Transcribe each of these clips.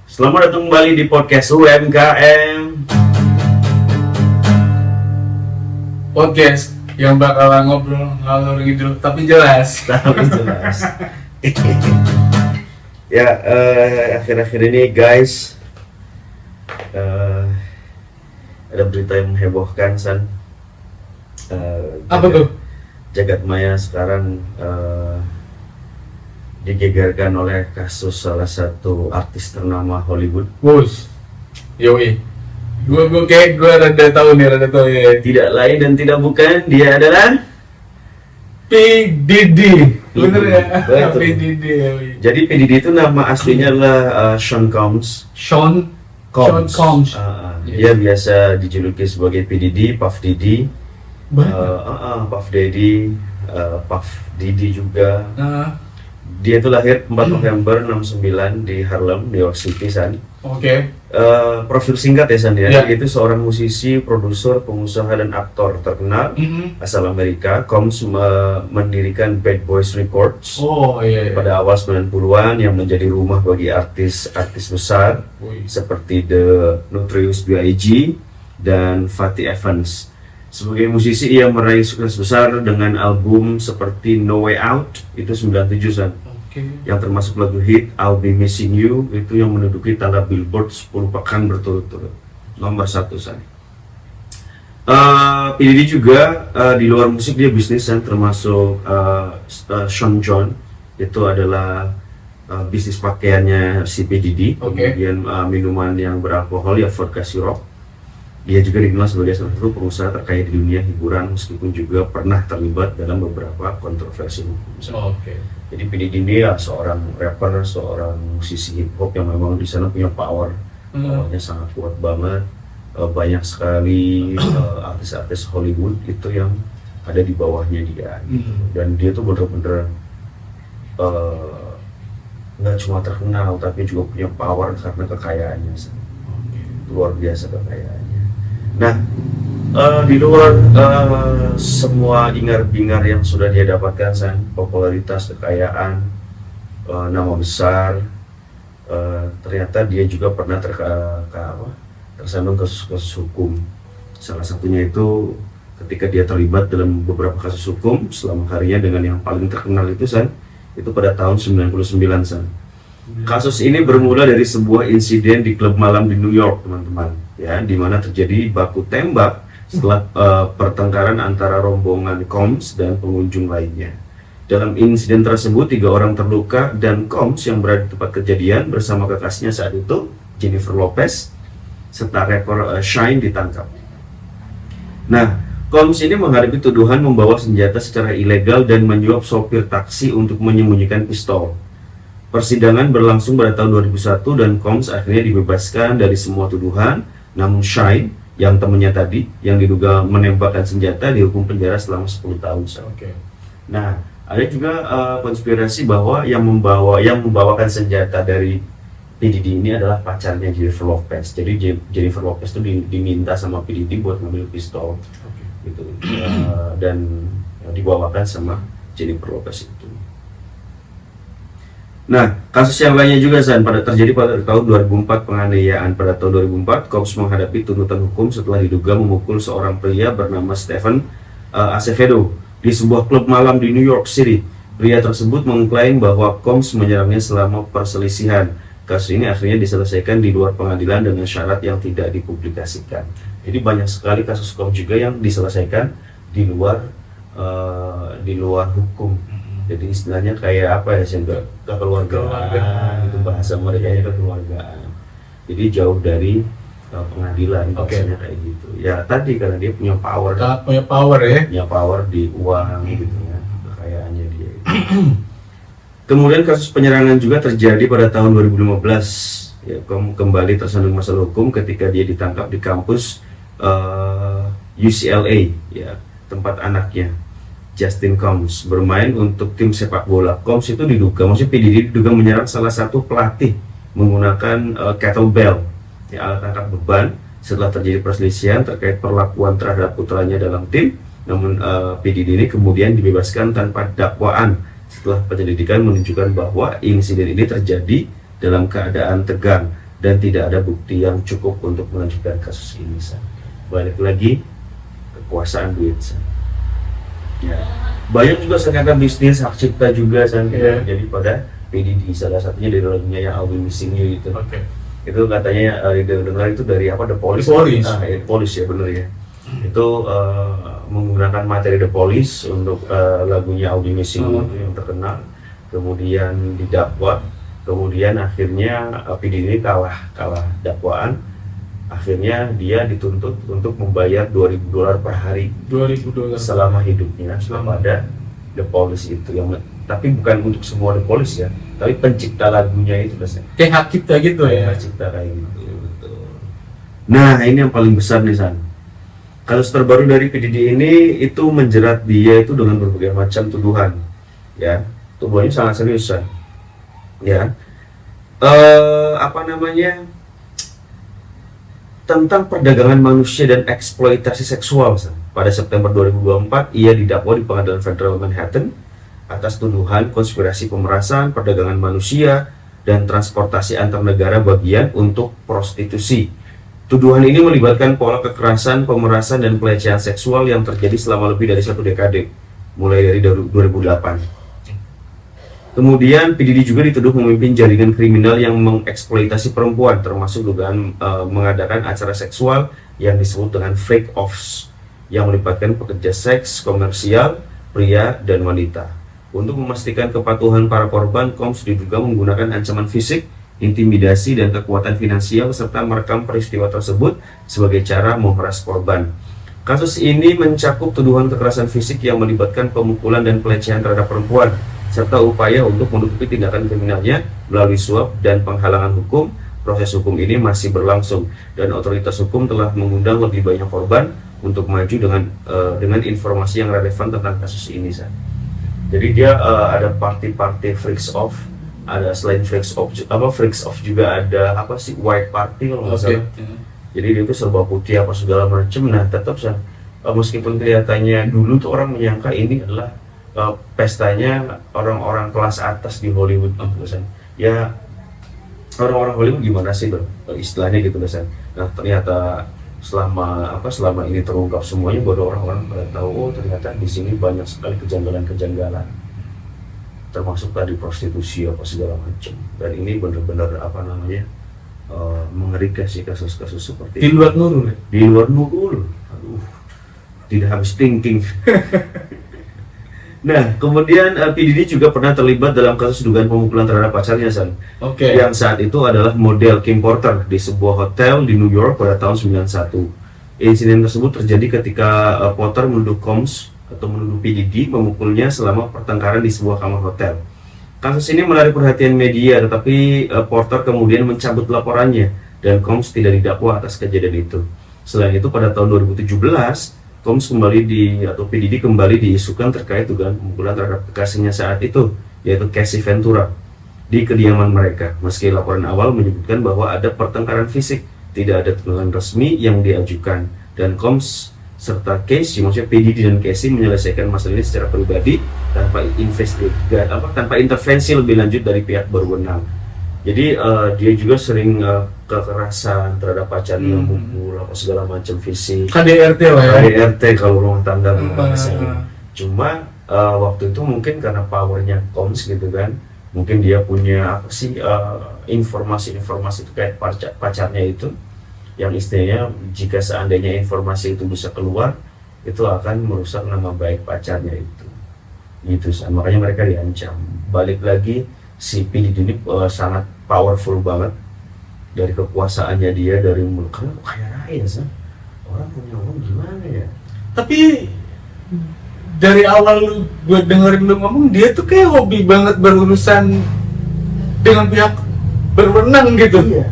Selamat datang kembali di podcast UMKM. Podcast yang bakalan ngobrol ngalor ngidul tapi jelas. Tapi jelas. Ya, akhir-akhir ini guys, ada berita yang menghebohkan, San. Apa tuh? Jagat maya sekarang digegerkan oleh kasus salah satu artis ternama Hollywood. Bos, yoi. Gue rada tahu ya. Tidak lain dan tidak bukan, dia adalah P Diddy. Bener ya? Betul. P Diddy. Yoi. Jadi P Diddy itu nama aslinya adalah Sean Combs. Sean Combs. Dia biasa dijuluki sebagai P Diddy, Puff Diddy, Puff Daddy, Puff Diddy juga. Dia itu lahir 4 November 69 di Harlem, New York City, San. Oke. Profil singkat ya, San ya. Ya. Dia itu seorang musisi, produser, pengusaha dan aktor terkenal asal Amerika. Combs mendirikan Bad Boys Records Oh iya. pada awal 90-an yang menjadi rumah bagi artis-artis besar Woi. seperti The Notorious B.I.G. dan Fatty Evans. Sebagai musisi ia meraih sukses besar dengan album seperti No Way Out itu 97, San. Oke. Yang termasuk lagu hit I'll Be Missing You itu yang menduduki tangga Billboard 10 pekan berturut-turut nomor 1, San. P Diddy juga di luar musik dia bisnis, San, termasuk Sean John itu adalah bisnis pakaiannya si P Diddy. Oke. Kemudian minuman yang beralkohol ya vodka sirop. Dia juga dikenal sebagai salah satu pengusaha terkaya di dunia hiburan meskipun juga pernah terlibat dalam beberapa kontroversi hukum. Oke. Jadi P Diddy ini ya seorang rapper, seorang musisi hip hop yang memang di sana punya powernya sangat kuat banget. Banyak sekali artis-artis Hollywood itu yang ada di bawahnya dia. Dan dia tuh bener-bener nggak cuma terkenal tapi juga punya power karena kekayaannya. Luar biasa kekayaannya. Nah, di luar semua ingar-bingar yang sudah dia dapatkan, San, popularitas, kekayaan, nama besar, ternyata dia juga pernah tersandung kasus hukum. Salah satunya itu ketika dia terlibat dalam beberapa kasus hukum selama karirnya, dengan yang paling terkenal itu, San, itu pada tahun 99, San. Kasus ini bermula dari sebuah insiden di klub malam di New York, teman-teman, ya, di mana terjadi baku tembak setelah pertengkaran antara rombongan Combs dan pengunjung lainnya. Dalam insiden tersebut 3 orang terluka dan Combs yang berada di tempat kejadian bersama kekasihnya saat itu, Jennifer Lopez, serta rapper Shine ditangkap. Nah, Combs ini menghadapi tuduhan membawa senjata secara ilegal dan menyuap sopir taksi untuk menyembunyikan pistol. Persidangan berlangsung pada tahun 2001 dan Combs akhirnya dibebaskan dari semua tuduhan. Namun Shine, yang temannya tadi, yang diduga menembakkan senjata, dihukum penjara selama 10 tahun. Oke. Nah, ada juga konspirasi bahwa yang membawakan senjata dari P Diddy ini adalah pacarnya Jennifer Lopez. Jadi Jennifer Lopez itu diminta sama P Diddy buat ngambil pistol, gitu, dan dibawakan sama Jennifer Lopez itu. Nah, kasus yang lainnya juga, San, terjadi pada tahun 2004, penganiayaan. Pada tahun 2004, Combs menghadapi tuntutan hukum setelah diduga memukul seorang pria bernama Stephen Acevedo di sebuah klub malam di New York City. Pria tersebut mengklaim bahwa Combs menyerangnya selama perselisihan. Kasus ini akhirnya diselesaikan di luar pengadilan dengan syarat yang tidak dipublikasikan. Jadi banyak sekali kasus Combs juga yang diselesaikan di luar hukum. Jadi istilahnya kayak apa ya, sih, kekeluargaan, itu bahasa mereka itu kekeluargaan. Jadi jauh dari pengadilan, bahasanya kayak gitu. Ya tadi karena dia punya power. Punya power ya. Punya power di uang gitu ya, kekayaannya dia. Kemudian kasus penyerangan juga terjadi pada tahun 2015. Ya, kembali tersandung masalah hukum ketika dia ditangkap di kampus UCLA, ya, tempat anaknya Justin Combs bermain untuk tim sepak bola. Combs itu maksudnya P Diddy diduga menyerang salah satu pelatih menggunakan kettlebell, ya, alat angkat beban, setelah terjadi perselisihan terkait perlakuan terhadap putranya dalam tim. Namun P Diddy ini kemudian dibebaskan tanpa dakwaan setelah penyelidikan menunjukkan bahwa insiden ini terjadi dalam keadaan tegang dan tidak ada bukti yang cukup untuk melanjutkan kasus ini, San. Balik lagi kekuasaan duit, San. Ya. Banyak juga sengketa bisnis hak cipta juga, San. Iya. Jadi pada PDD, salah satunya dari lagunya yang I'll Be Missing You itu. Oke. Itu katanya dengar itu dari apa, The Police. The Police. The Police ya, bener ya. Itu menggunakan materi The Police untuk lagunya I'll Be Missing You itu yang terkenal. Kemudian didakwa, kemudian akhirnya PDD kalah dakwaan. Akhirnya dia dituntut untuk membayar $2.000 per hari $2.000 selama hidupnya kepada The Police itu, yang tapi bukan untuk semua The Police ya, tapi pencipta lagunya itu biasanya. Kayak hak cipta gitu ya. Pencipta kayak gitu. Betul. Nah, ini yang paling besar nih, San. Kasus terbaru dari PDD ini itu menjerat dia itu dengan berbagai macam tuduhan, ya. Tuduhannya sangat serius, San. Ya. Apa namanya? Tentang perdagangan manusia dan eksploitasi seksual, San. Pada September 2024, ia didakwa di Pengadilan Federal Manhattan atas tuduhan konspirasi pemerasan, perdagangan manusia, dan transportasi antar negara bagian untuk prostitusi. Tuduhan ini melibatkan pola kekerasan, pemerasan, dan pelecehan seksual yang terjadi selama lebih dari 1 dekade, mulai dari 2008. Kemudian PDD juga dituduh memimpin jaringan kriminal yang mengeksploitasi perempuan, termasuk dugaan mengadakan acara seksual yang disebut dengan freak offs, yang melibatkan pekerja seks komersial, pria, dan wanita. Untuk memastikan kepatuhan para korban, Combs diduga menggunakan ancaman fisik, intimidasi, dan kekuatan finansial, serta merekam peristiwa tersebut sebagai cara memeras korban. Kasus ini mencakup tuduhan kekerasan fisik yang melibatkan pemukulan dan pelecehan terhadap perempuan, serta upaya untuk menutupi tindakan kriminalnya melalui suap dan penghalangan hukum. Proses hukum ini masih berlangsung, dan otoritas hukum telah mengundang lebih banyak korban untuk maju dengan informasi yang relevan tentang kasus ini, San. Jadi dia ada party freaks off, ada selain freaks off juga ada apa sih, white party kalau nggak salah. Jadi dia itu serba putih apa segala macam. Nah tetap, San, meskipun kelihatannya dulu tuh orang menyangka ini adalah pestanya orang-orang kelas atas di Hollywood gitu, San. Ya orang-orang Hollywood gimana sih istilahnya gitu, San. Nah ternyata selama ini terungkap semuanya, baru orang-orang pada tahu, oh ternyata di sini banyak sekali kejanggalan, termasuk tadi prostitusi apa segala macam. Dan ini benar-benar apa namanya mengerikan sih kasus-kasus seperti Di luar Nurul ya? Di luar Nurul. Aduh, tidak habis thinking. Nah, kemudian PDD juga pernah terlibat dalam kasus dugaan pemukulan terhadap pacarnya, San. Oke. Yang saat itu adalah model Kim Porter di sebuah hotel di New York pada tahun 91. Insiden tersebut terjadi ketika Porter menuduh Combs atau menuduh PDD memukulnya selama pertengkaran di sebuah kamar hotel. Kasus ini menarik perhatian media, tetapi Porter kemudian mencabut laporannya dan Combs tidak didakwa atas kejadian itu. Selain itu, pada tahun 2017, Combs PDD kembali diisukan terkait dugaan pemukulan terhadap kekasihnya saat itu, yaitu Casey Ventura, di kediaman mereka. Meski laporan awal menyebutkan bahwa ada pertengkaran fisik, tidak ada tuduhan resmi yang diajukan, dan Combs serta Casey, maksudnya PDD dan Casey, menyelesaikan masalah ini secara pribadi tanpa intervensi lebih lanjut dari pihak berwenang. Jadi dia juga sering kekerasan terhadap pacarnya, mukul apa segala macam fisik. KDRT lah ya. KDRT kalau rumah tangga bahasanya. Cuma waktu itu mungkin karena powernya Combs gitu kan, mungkin dia punya apa sih informasi-informasi terkait pacarnya itu, yang istilahnya jika seandainya informasi itu bisa keluar, itu akan merusak nama baik pacarnya itu. Gitu, makanya mereka diancam. Balik lagi, si PDD ini sangat powerful banget dari kekuasaannya dia, dari mulut, karena kaya raya sih, orang punya uang gimana ya. Tapi dari awal gue dengerin lu ngomong, dia tuh kayak hobi banget berurusan dengan pihak berwenang gitu.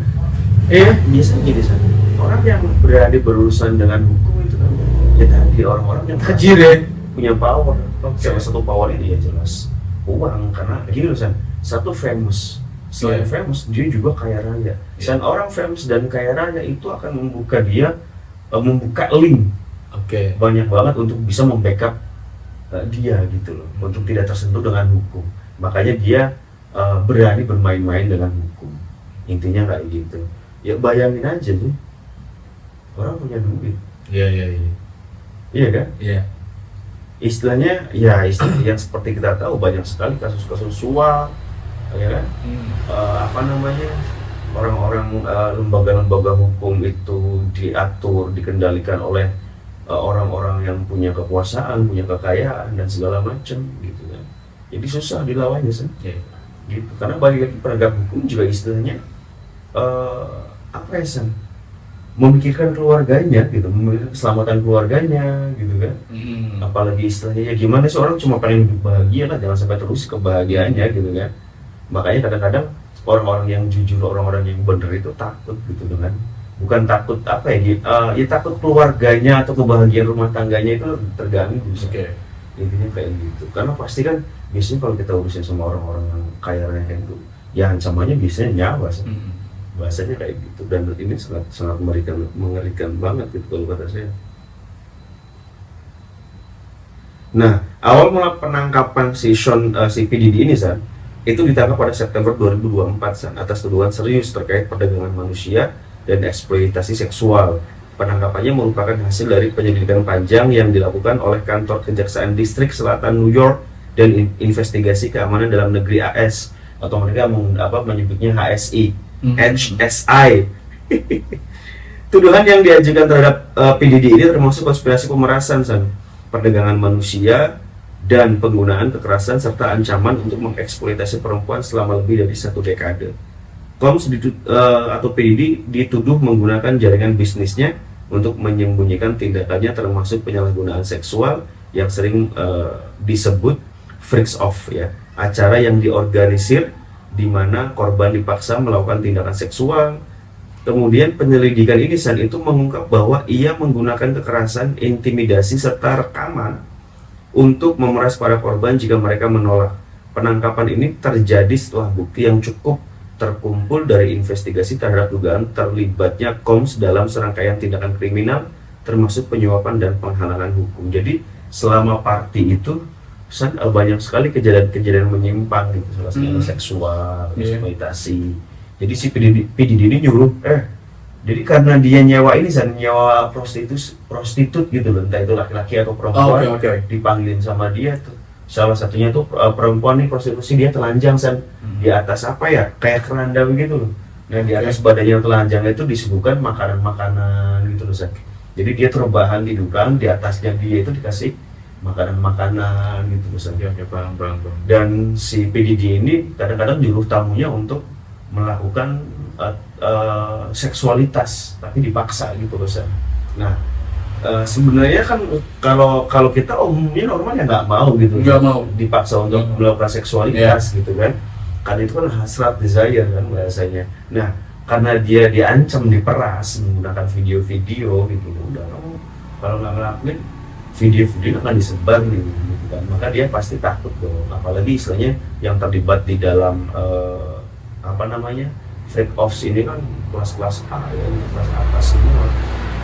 Iya, biasanya gini, San. Orang yang berani berurusan dengan hukum itu kan ya tadi orang-orang yang Tajir ya, punya power. Okay. Salah satu powernya dia jelas uang, karena gini loh, San, satu famous, selain famous dia juga kaya raya. Dan orang famous dan kaya raya itu akan membuka link banyak banget untuk bisa membackup dia gitu loh, untuk tidak tersentuh dengan hukum. Makanya dia berani bermain-main dengan hukum Intinya kayak gitu. Ya bayangin aja tuh, orang punya duit, Iya. iya kan? Iya. Istilahnya ya istilah yang seperti kita tahu banyak sekali kasus-kasus suap, ya kan? Apa namanya, orang-orang lembaga-lembaga hukum itu diatur, dikendalikan oleh orang-orang yang punya kekuasaan, punya kekayaan dan segala macam gitu kan. Jadi susah dilawannya sih, Iya. gitu. Karena balik lagi penegak hukum juga istilahnya apa ya San? Memikirkan keluarganya gitu, memikirkan keselamatan keluarganya gitu kan. Apalagi istilahnya ya gimana sih, orang cuma pengen hidup bahagia lah, jangan sampai terus kebahagiaannya gitu kan. Makanya kadang-kadang orang-orang yang jujur, orang-orang yang benar itu takut gitu kan. Bukan takut apa ya, ya takut keluarganya atau kebahagiaan rumah tangganya itu terganggu. Oke. Intinya kayak gitu. Karena pasti kan biasanya kalau kita urusin sama orang-orang yang kaya raya kayak gitu, ya ancamannya biasanya nyawa sih. Bahasanya kayak gitu, dan ini sangat mengerikan banget gitu kalau kata saya. Nah, awal mula penangkapan si PDD ini San, itu ditangkap pada September 2024 San, atas tuduhan serius terkait perdagangan manusia dan eksploitasi seksual. Penangkapannya merupakan hasil dari penyelidikan panjang yang dilakukan oleh kantor Kejaksaan Distrik Selatan New York dan investigasi keamanan dalam negeri AS, atau mereka menyebutnya HSI. HSI. Tuduhan yang diajukan terhadap PDD ini termasuk konspirasi pemerasan, San, perdagangan manusia, dan penggunaan kekerasan serta ancaman untuk mengeksploitasi perempuan selama lebih dari 1 dekade. Combs atau PDD dituduh menggunakan jaringan bisnisnya untuk menyembunyikan tindakannya, termasuk penyalahgunaan seksual yang sering disebut freaks off, ya, acara yang diorganisir di mana korban dipaksa melakukan tindakan seksual. Kemudian penyelidikan ini San itu mengungkap bahwa ia menggunakan kekerasan, intimidasi serta rekaman untuk memeras para korban jika mereka menolak. Penangkapan ini terjadi setelah bukti yang cukup terkumpul dari investigasi terhadap dugaan terlibatnya Combs dalam serangkaian tindakan kriminal, termasuk penyuapan dan penghalangan hukum. Jadi selama party itu San, banyak sekali kejadian-kejadian menyimpang gitu, salah satunya seksual, eksploitasi. Jadi si PDD ini nyuruh, jadi karena dia nyewa ini San, nyewa prostitut gitu loh, entah itu laki-laki atau perempuan, dipanggilin sama dia tuh. Salah satunya tuh perempuan nih prostitusi, dia telanjang San, di atas apa ya, kayak keranda begitu loh. Nah di atas badannya telanjang itu disuguhkan makanan-makanan gitu loh San. Jadi dia terbahan di dukang, di atasnya dia itu dikasih makanan-makanan gitu misalnya. Bang. Dan si PDD ini kadang-kadang nyuruh tamunya untuk melakukan seksualitas, tapi dipaksa gitu loh. Nah sebenarnya kan kalau kita umumnya normalnya nggak mau gitu, nggak mau dipaksa untuk melakukan seksualitas gitu kan, karena itu kan hasrat, desire kan bahasanya. Nah karena dia diancam, diperas menggunakan video-video gitu, udah kamu kalau nggak ngelakuin video-video akan disebar gitu kan, maka dia pasti takut dong. Apalagi istilahnya yang terlibat di dalam freak offs ini kan kelas-kelas A ya, kelas atas semua,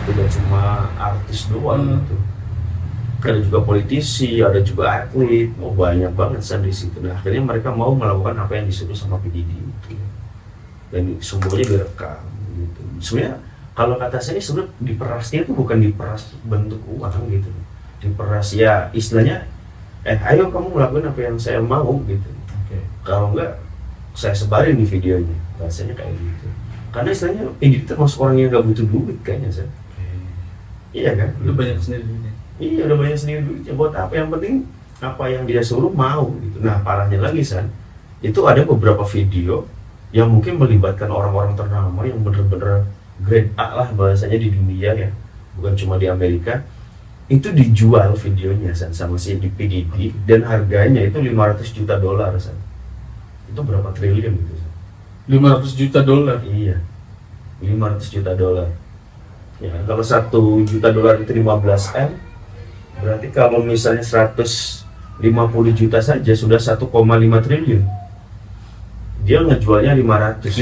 tidak cuma artis doang gitu, ada juga politisi, ada juga atlet, banyak banget di situ. Nah akhirnya mereka mau melakukan apa yang disuruh sama PDD gitu, dan semuanya direkam gitu. Sebenarnya kalau kata saya sebenarnya diperasnya itu bukan diperas bentuk uang gitu, diperas ya istilahnya ayo kamu melakukan apa yang saya mau gitu. Kalau enggak saya sebarin di videonya, bahasanya kayak gitu. Karena istilahnya PDD termasuk orang yang nggak butuh duit kayaknya San. Iya kan? Lu banyak sendiri duitnya. Iya udah banyak sendiri duitnya, buat apa, yang penting apa yang dia suruh mau gitu. Nah parahnya lagi San, itu ada beberapa video yang mungkin melibatkan orang-orang ternama yang bener-bener grade A lah bahasanya di dunia ya, bukan cuma di Amerika. Itu dijual videonya San, sama si PDD, dan harganya itu $500 juta San. Itu berapa triliun gitu San? $500 juta. Iya, $500 juta. Ya kalau $1 juta itu 15 M, berarti kalau misalnya 150 juta saja sudah 1,5 triliun. Dia ngejualnya 500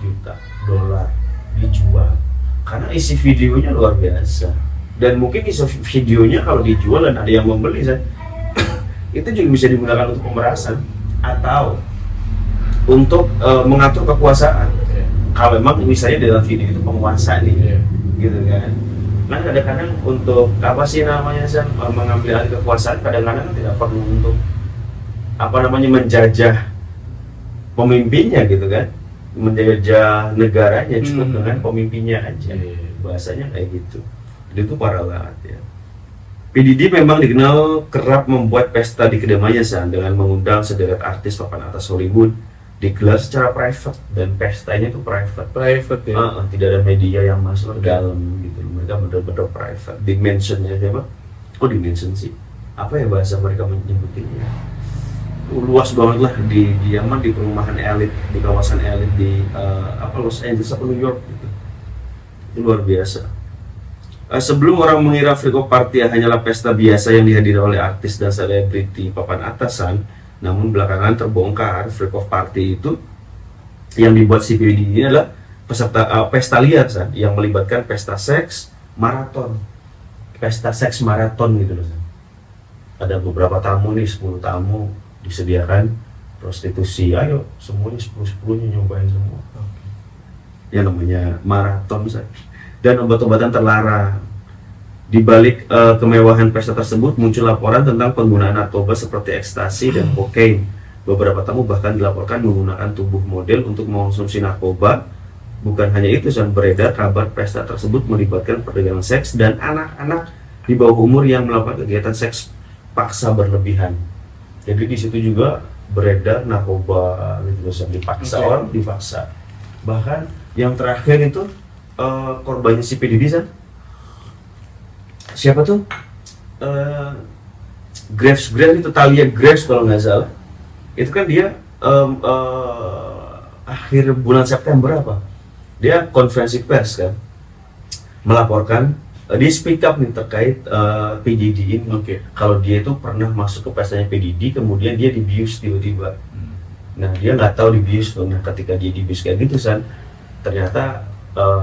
juta dolar dijual, karena isi videonya luar biasa. Dan mungkin isi videonya kalau dijual dan ada yang membeli itu juga bisa digunakan untuk pemerasan, atau untuk mengatur kekuasaan. Kalau memang misalnya dalam video itu penguasa nih, gitu kan. Nah kadang-kadang untuk apa sih namanya San, mengambil alih kekuasaan kadang-kadang tidak perlu untuk apa namanya menjajah pemimpinnya gitu kan, menjajah negaranya, cukup dengan pemimpinnya aja. Bahasanya kayak gitu. Itu parah banget ya. PDD memang dikenal kerap membuat pesta di kediamannya San, dengan mengundang sederet artis papan atas Hollywood, digelar secara private, dan pestanya itu private ya. Tidak ada media yang masuk ke dalam gitu. Mereka benar-benar private. Dimensionnya siapa? Kok dimension sih? Apa ya bahasa mereka menyebutinnya? Luas banget lah di perumahan elit, di kawasan elit di Los Angeles atau New York gitu. Itu luar biasa. Sebelum orang mengira Freak Party hanyalah pesta biasa yang dihadiri oleh artis dan selebriti papan atasan, namun belakangan terbongkar Freak Party itu yang dibuat CPD ini adalah pesta liar San, yang melibatkan pesta seks maraton gitu loh San. Ada beberapa tamu nih, 10 tamu disediakan prostitusi, ayo semuanya 10-10 nyobain semua. Yang namanya maraton San. Dan obat-obatan terlarang. Di balik kemewahan pesta tersebut muncul laporan tentang penggunaan narkoba seperti ekstasi dan kokain. Beberapa tamu bahkan dilaporkan menggunakan tubuh model untuk mengonsumsi narkoba. Bukan hanya itu, dan beredar kabar pesta tersebut melibatkan perdagangan seks dan anak-anak di bawah umur yang melakukan kegiatan seks paksa berlebihan. Jadi di situ juga beredar narkoba gitu, dipaksa orang, dipaksa. Bahkan yang terakhir itu korbannya si PDD San, siapa tuh? Graves itu, Talia Graves kalau nggak salah. Itu kan dia akhir bulan September apa? Dia konferensi pers kan, melaporkan dia speak up nih terkait PDD ini. Kalau dia itu pernah masuk ke pestanya PDD, kemudian dia dibius tiba-tiba. Nah dia nggak tahu dibius tuh. Nah ketika dia dibius kayak gitu San, ternyata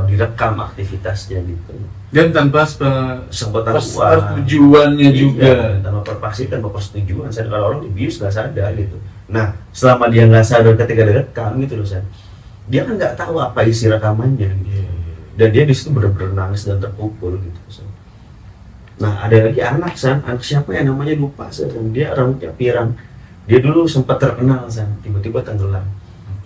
direkam aktivitasnya gitu. Dan tanpa persetujuannya juga. Tanpa persetujuan. Saya kalau orang dibius nggak sadar gitu. Nah selama dia nggak sadar ketika direkam gitu loh San, dia kan nggak tahu apa isi rekamannya. Dan dia di situ benar-benar nangis dan terpukul gitu San. Nah ada lagi anak San, anak siapa yang namanya lupa San. Dia rambutnya pirang. Dia dulu sempat terkenal San, tiba-tiba tenggelam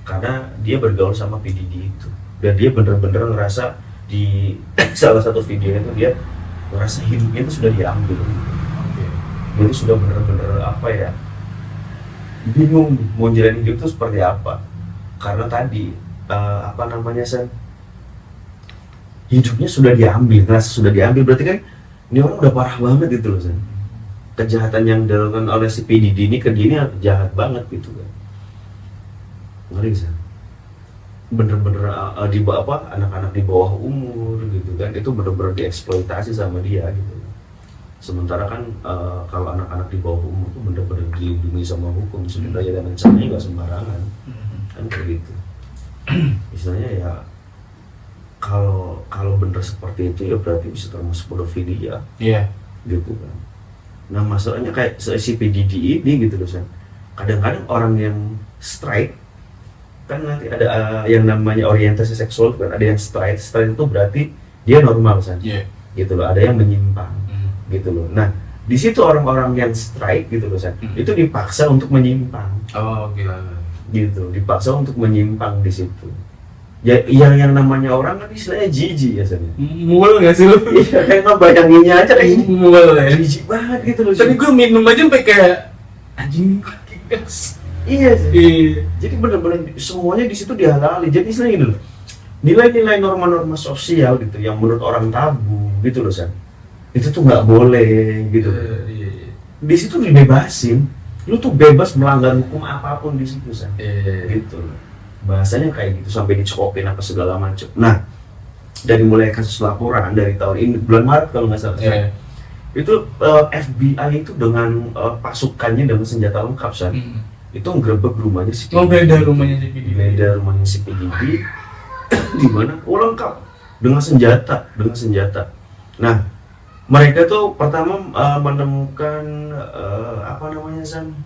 karena dia bergaul sama PDD itu. Dan dia bener-bener ngerasa di salah satu video itu dia ngerasa hidupnya itu sudah diambil. Dia sudah bener-bener apa ya, bingung mau jalan hidup itu seperti apa, karena tadi apa namanya San, hidupnya sudah diambil, ngerasa sudah diambil. Berarti kan ini orang udah parah banget gitu loh San. Kejahatan yang dilakukan oleh si PDD ini ke dia ini jahat banget gitu kan. Ngeri San. Bener-bener di bawah anak-anak di bawah umur gitu kan, itu bener-bener dieksploitasi sama dia gitu. Sementara kan kalau anak-anak di bawah umur itu bener-bener dilindungi sama hukum, sebenarnya dan rencananya nggak sembarangan kan kayak gitu. Misalnya ya kalau bener seperti itu ya berarti bisa termasuk pedofilia gitu kan. Nah masalahnya kayak si PDD ini gitu loh San, kadang-kadang orang yang straight kan nanti ada yang namanya orientasi seksual kan, ada yang straight itu berarti dia normal San, gitu loh. Ada yang menyimpang gitu loh. Nah di situ orang-orang yang straight gitu loh San, itu dipaksa untuk menyimpang. Gitu, dipaksa untuk menyimpang di situ. Ya yang namanya orang kan istilahnya jijik ya San. Mual nggak sih lo? Iya kayak ngebayanginnya aja kayak mual ya. Jijik banget gitu loh. Tadi gue minum aja sampai kayak anjing gas. Iya sih. Jadi benar-benar semuanya di situ dihalali. Jadi istilahnya gitu loh. Nilai-nilai norma-norma sosial gitu yang menurut orang tabu gitu loh San. Itu tuh nggak boleh gitu. Di situ dibebasin. Lu tuh bebas melanggar hukum apapun di situ San. Gitu loh. Bahasanya kayak gitu sampai dicokopin apa segala macam. Nah, dari mulai kasus laporan dari tahun ini bulan Maret kalau nggak salah. Itu FBI itu dengan pasukannya dengan senjata lengkap San. Itu ngerebek rumahnya si PDD. Geledah rumahnya si PDD. Geledah rumahnya si PDD di mana? Lengkap dengan senjata. Nah, mereka tuh pertama menemukan apa namanya San?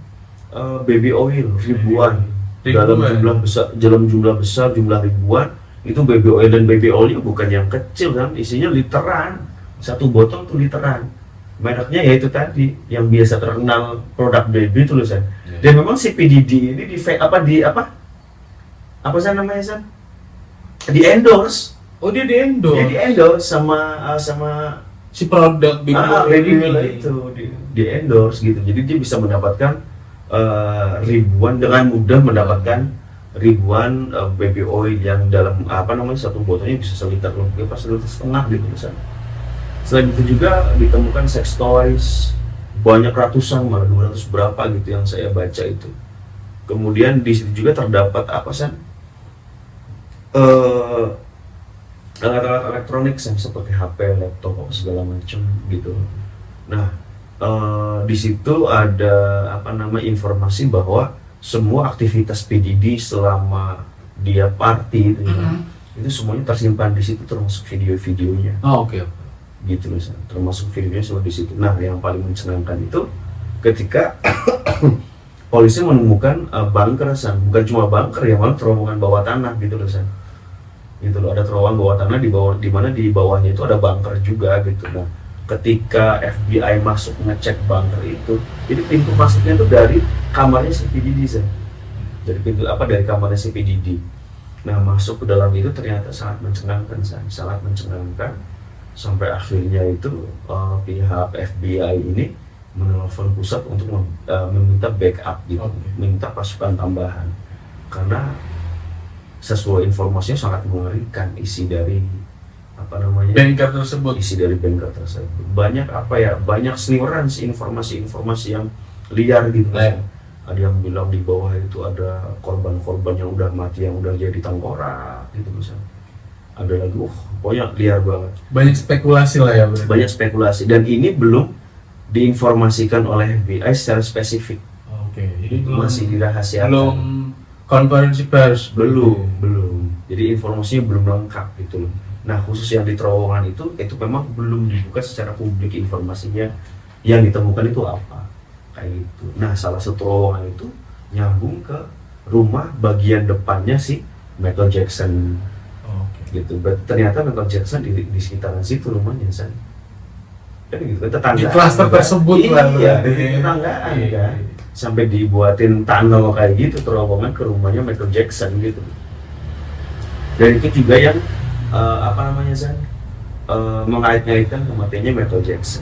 Baby oil ribuan dalam jumlah besar, jumlah ribuan. Itu baby oil, dan baby oilnya bukan yang kecil kan, isinya literan, satu botol tuh literan. Mereknya ya itu tadi yang biasa terkenal produk baby itu loh San. Dan memang si PDD ini di apa sih namanya San? Di endorse. Oh dia di endorse. Dia di endorse sama si produk baby oil itu di endorse gitu. Jadi dia bisa mendapatkan ribuan, dengan mudah mendapatkan ribuan baby oil yang dalam satu botolnya bisa seliter lebih, pas seliter setengah gitu misalnya. Selain itu juga ditemukan sex toys banyak ratusan, malah 200 berapa gitu yang saya baca itu. Kemudian di situ juga terdapat alat-alat elektronik seperti HP, laptop, segala macam gitu. Nah, di situ ada informasi bahwa semua aktivitas PDD selama dia party itu semuanya tersimpan di situ, termasuk video-videonya. Oh, oke. Gitu misalnya, termasuk videonya semua di situ. Nah, yang paling mencengangkan itu ketika polisi menemukan bunker San, bukan cuma bunker ya, malah terowongan bawah tanah gitu loh San. Gitu loh, ada terowongan bawah tanah di mana di bawahnya itu ada bunker juga gitu. Nah, ketika FBI masuk ngecek bunker itu, jadi pintu masuknya itu dari kamarnya si PDD San. Dari kamarnya si PDD. Nah, masuk ke dalam itu ternyata sangat mencengangkan San, sangat mencengangkan. Sampai akhirnya itu pihak FBI ini menelpon pusat untuk meminta backup gitu, minta pasukan tambahan, karena sesuai informasinya sangat mengerikan isi dari bengkel tersebut. Banyak seliweran sih informasi yang liar gitu. Ada yang bilang di bawah itu ada korban-korban yang udah mati, yang udah jadi tengkorak gitu misalnya. Ada lagi, pokoknya liar banget. Banyak spekulasi lah ya. Banyak spekulasi, dan ini belum diinformasikan oleh FBI secara spesifik. Jadi masih dirahasiakan. Belum konferensi pers. Belum. Jadi informasinya belum lengkap gitu loh. Nah, khusus yang di terowongan itu memang belum dibuka secara publik informasinya yang ditemukan itu apa. Kayak gitu. Nah, salah satu terowongan itu nyambung ke rumah bagian depannya si Michael Jackson. Gitu. Berarti ternyata Michael Jackson di sekitaran situ rumahnya San. Kan gitu, tetanggaan. Di klaster tersebut lah. Iya, tetanggaan kan. Sampai dibuatin tunnel kayak gitu terowongan ke rumahnya Michael Jackson gitu. Dan itu juga yang San, mengait-ngaitkan kematiannya Michael Jackson.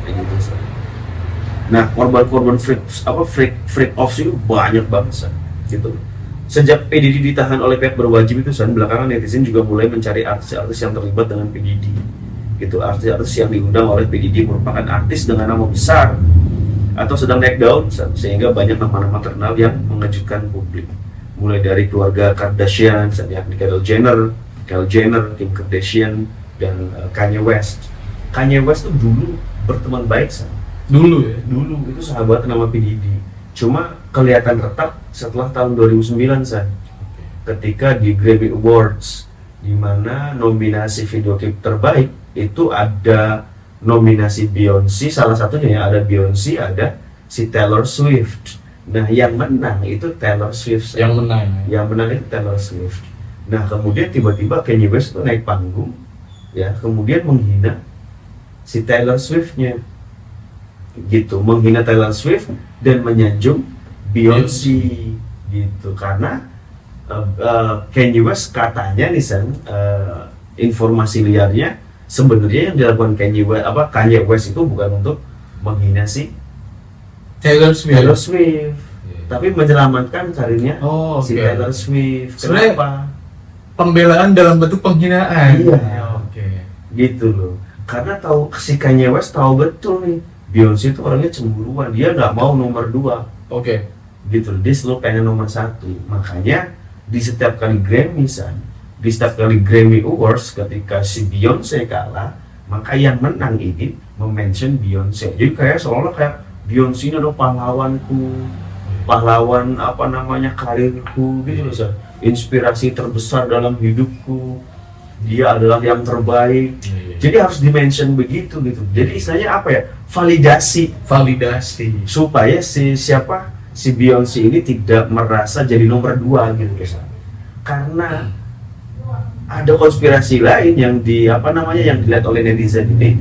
Kayak gitu San. Nah, korban-korban freak offs itu banyak banget San. Gitu. Sejak PDD ditahan oleh pihak berwajib itu San, belakangan netizen juga mulai mencari artis-artis yang terlibat dengan PDD. Gitu, artis-artis yang diundang oleh PDD merupakan artis dengan nama besar atau sedang naik daun San, sehingga banyak nama-nama terkenal yang mengejutkan publik. Mulai dari keluarga Kardashian, yakni Kylie Jenner, Kim Kardashian, dan Kanye West. Kanye West tuh dulu berteman baik San. Dulu itu sahabat nama PDD. Cuma kelihatan retak setelah tahun 2009 San. Ketika di Grammy Awards, di mana nominasi video klip terbaik itu ada nominasi Beyonce, salah satunya ya, ada Beyonce, ada si Taylor Swift. Nah, yang menang itu Taylor Swift. Yang menang itu Taylor Swift. Nah, kemudian tiba-tiba Kanye West itu naik panggung, ya, kemudian menghina si Taylor Swift-nya, gitu, menghina Taylor Swift dan menyanjung Beyonce, gitu, karena Kanye West katanya nih San, informasi liarnya sebenarnya yang dilakukan Kanye West itu bukan untuk menghina si Taylor Swift, tapi menyelamatkan karirnya si Taylor Swift. Kenapa? Pembelaan dalam bentuk penghinaan. Iya. Gitu loh. Karena si Kanye West tahu betul nih, Beyonce itu orangnya cemburuan, dia nggak mau nomor 2. Gitu loh. Dia selalu pengen nomor 1. Makanya di setiap kali Grammy Awards, ketika si Beyonce kalah, maka yang menang ini mention Beyonce. Jadi kayak seolah kayak Beyonce ini adalah pahlawan karirku gitu loh, inspirasi terbesar dalam hidupku, dia adalah yang terbaik. Jadi harus dimention begitu gitu. Jadi istilahnya validasi supaya si Beyonce ini tidak merasa jadi nomor 2 gitu San. Karena ada konspirasi lain yang yang dilihat oleh netizen ini,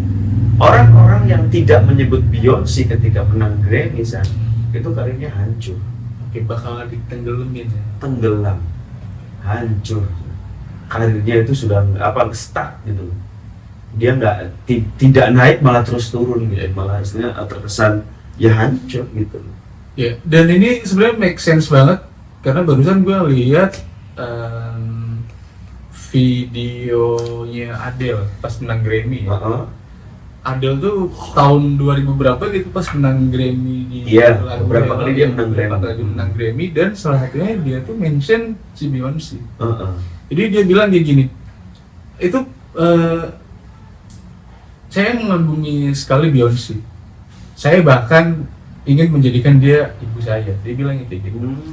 orang-orang yang tidak menyebut Beyonce ketika menang Grammy San, itu karirnya hancur. Oke, bakal ditenggelamin ya. Tenggelam, hancur, karirnya itu sudah stuck gitu. Dia tidak naik, malah terus turun gitu, malah istilahnya terkesan ya hancur gitu. Ya, dan ini sebenarnya make sense banget karena barusan gue lihat videonya Adele pas menang Grammy ya. Adele tuh tahun 2000 berapa gitu pas menang Grammy di beberapa kali dia menang Grammy dan salah satunya dia tuh mention si Beyonce. Jadi dia bilang kayak gini, itu saya mengagumi sekali Beyonce. Saya bahkan ingin menjadikan dia ibu saya. Dia bilang gitu.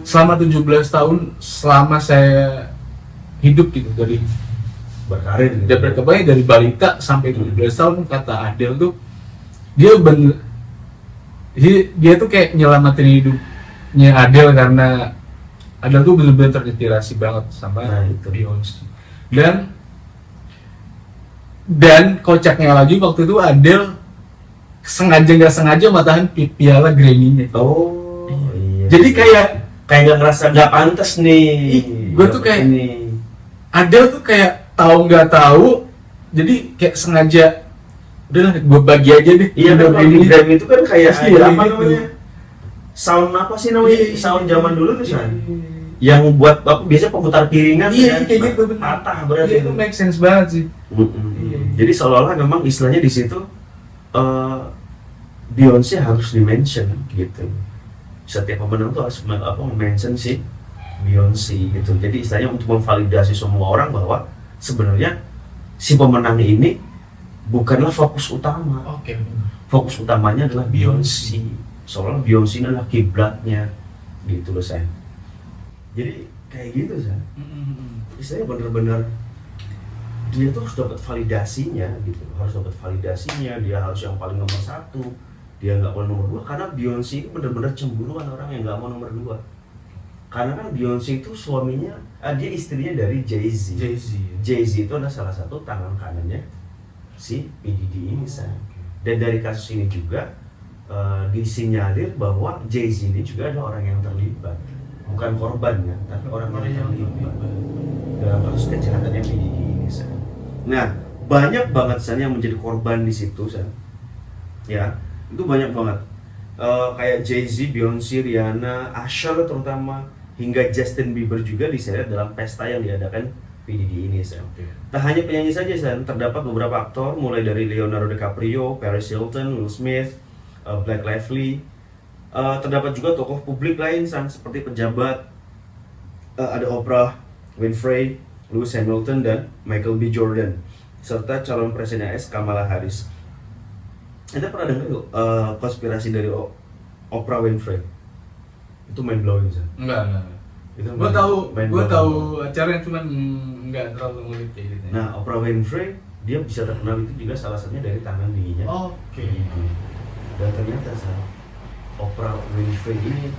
Selama 17 tahun selama saya hidup gitu, dari berkarir gitu. Dari balita sampai 17 tahun, kata Adele tuh dia tuh kayak nyelamatin hidupnya Adele karena Adele tuh benar-benar terinspirasi banget sama Beyonce. Dan kocaknya lagi waktu itu Adele sengaja nggak sengaja matahin piala Grammy-nya. Oh iya. Jadi kayak nggak ngerasa nggak pantas nih. Gue tuh kayak Adele tuh kayak tahu nggak tahu, jadi kayak sengaja udahlah gue bagi aja deh. Iya kan, Grammy itu kan kayak namanya? Sound apa sih namanya? Sound zaman dulu tuh kan. Yang buat biasa pemutar piringan kayak gitu, patah berarti. Itu make sense banget sih. Jadi seolah-olah memang istilahnya di situ Beyonce harus di-mention gitu. Setiap pemenang tuh harus mention si Beyonce gitu. Jadi istilahnya untuk memvalidasi semua orang bahwa sebenarnya si pemenang ini bukanlah fokus utama. Fokus utamanya adalah Beyonce. Seolah Beyonce ini adalah kiblatnya gitu loh saya. Jadi kayak gitu saya. Istilahnya bener-bener dia tuh harus dapat validasinya gitu, dia harus yang paling nomor 1, dia nggak boleh nomor 2 karena Beyonce itu bener-bener cemburuan orang yang nggak mau nomor 2. Karena kan Beyonce itu suaminya, dia istrinya dari Jay-Z. Jay-Z itu adalah salah satu tangan kanannya si P. Diddy ini saya. Dan dari kasus ini juga disinyalir bahwa Jay-Z ini juga adalah orang yang terlibat, bukan korbannya, tapi orang yang terlibat dalam kasus kejahatannya P. Diddy ini saya. Nah, banyak banget San yang menjadi korban di situ San. Ya, itu banyak banget. Kayak Jay-Z, Beyonce, Rihanna, Usher terutama, hingga Justin Bieber juga diseret dalam pesta yang diadakan P. Diddy ini San. Tak hanya penyanyi saja San, terdapat beberapa aktor mulai dari Leonardo DiCaprio, Paris Hilton, Will Smith, Blake Lively. Terdapat juga tokoh publik lain San, seperti pejabat, ada Oprah Winfrey, Lewis Hamilton, dan Michael B. Jordan, serta calon presiden AS Kamala Harris. Anda pernah dengar nggak konspirasi dari Oprah Winfrey? Itu mind blowing sih. Enggak. Gue tahu acaranya, cuman nggak terlalu ngulik kayak gitu. Nah, Oprah Winfrey dia bisa terkenal itu juga salah satunya dari tangan dinginnya. Dan ternyata Oprah Winfrey ini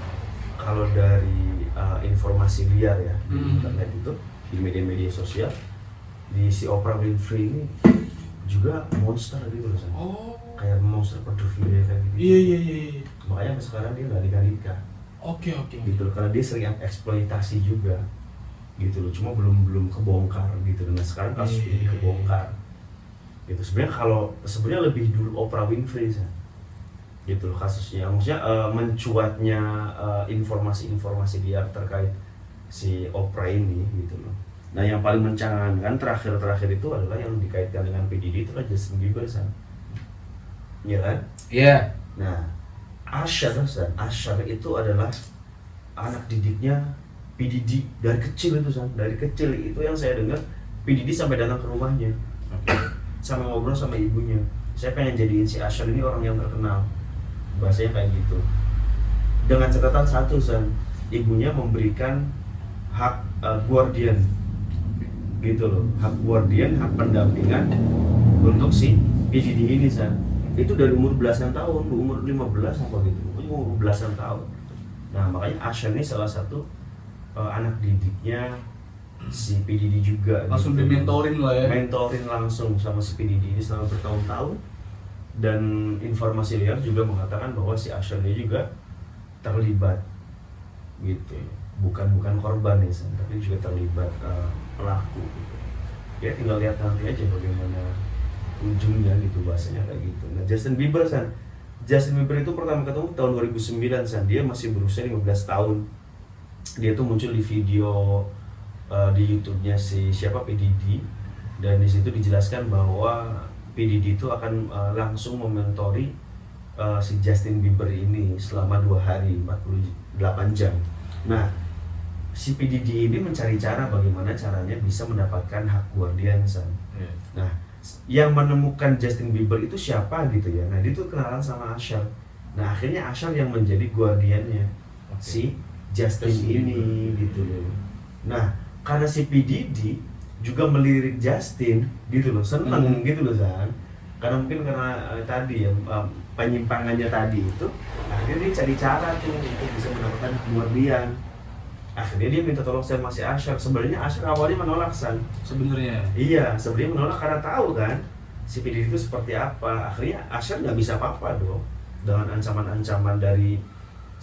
kalau dari informasi liar ya di internet itu, di media-media sosial, di si Oprah Winfrey ini juga monster gitu loh San. Kayak monster pedofil kayak gitu. Iya. Makanya sampai sekarang dia nggak nikah. Gitu loh, karena dia sering eksploitasi juga gitu loh, cuma belum kebongkar gitu. Nah sekarang kasus ini kebongkar gitu. Sebenarnya lebih dulu Oprah Winfrey San. Gitu loh kasusnya, maksudnya mencuatnya informasi-informasi liar terkait si Oprah ini gitu loh. Nah yang paling mencengangkan terakhir itu adalah yang dikaitkan dengan P. Diddy itu adalah Justin Bieber San. Iya kan? Iya. Nah Usher itu adalah anak didiknya P. Diddy dari kecil itu San. Dari kecil itu yang saya dengar P. Diddy sampai datang ke rumahnya, sampai ngobrol sama ibunya. Saya pengen jadiin si Usher ini orang yang terkenal, bahasanya kayak gitu. Dengan catatan satu San, ibunya memberikan hak guardian gitu loh, hak guardian, hak pendampingan untuk si P. Diddy ini San. Itu dari umur belasan tahun, umur 15 apa gitu, pokoknya umur belasan tahun. Nah makanya Usher ini salah satu anak didiknya si P Diddy juga. Langsung gitu. dimentorin lah ya. Mentorin langsung sama si P Diddy ini selama bertahun-tahun. Dan informasi liar juga mengatakan bahwa si Usher ini juga terlibat gitu, bukan korban nih, tapi juga terlibat pelaku gitu. Ya tinggal lihat nanti aja bagaimana ujungnya gitu, bahasanya kayak gitu. Nah Justin Bieber itu pertama ketemu tahun 2009 dia masih berusia 15 tahun. Dia tuh muncul di video di YouTube-nya si siapa P Diddy, dan di situ dijelaskan bahwa P Diddy itu akan langsung mementori si Justin Bieber ini selama 2 hari 48 jam. Nah si P Diddy ini mencari cara bagaimana caranya bisa mendapatkan hak guardian Nah yang menemukan Justin Bieber itu siapa gitu ya. Nah dia tuh kenalan sama Usher. Nah akhirnya Usher yang menjadi guardiannya si Justin ini gitu loh. Nah karena si P Diddy juga melirik Justin gitu loh, seneng gitu loh karena mungkin tadi ya penyimpangannya tadi itu, akhirnya dia cari cara tuh untuk bisa mendapatkan guardian. Akhirnya dia minta tolong sama si Usher. Sebenarnya Usher awalnya menolak sebenarnya. Iya, sebenarnya menolak karena tahu kan si P Diddy itu seperti apa. Akhirnya Usher nggak bisa apa-apa dong dengan ancaman-ancaman dari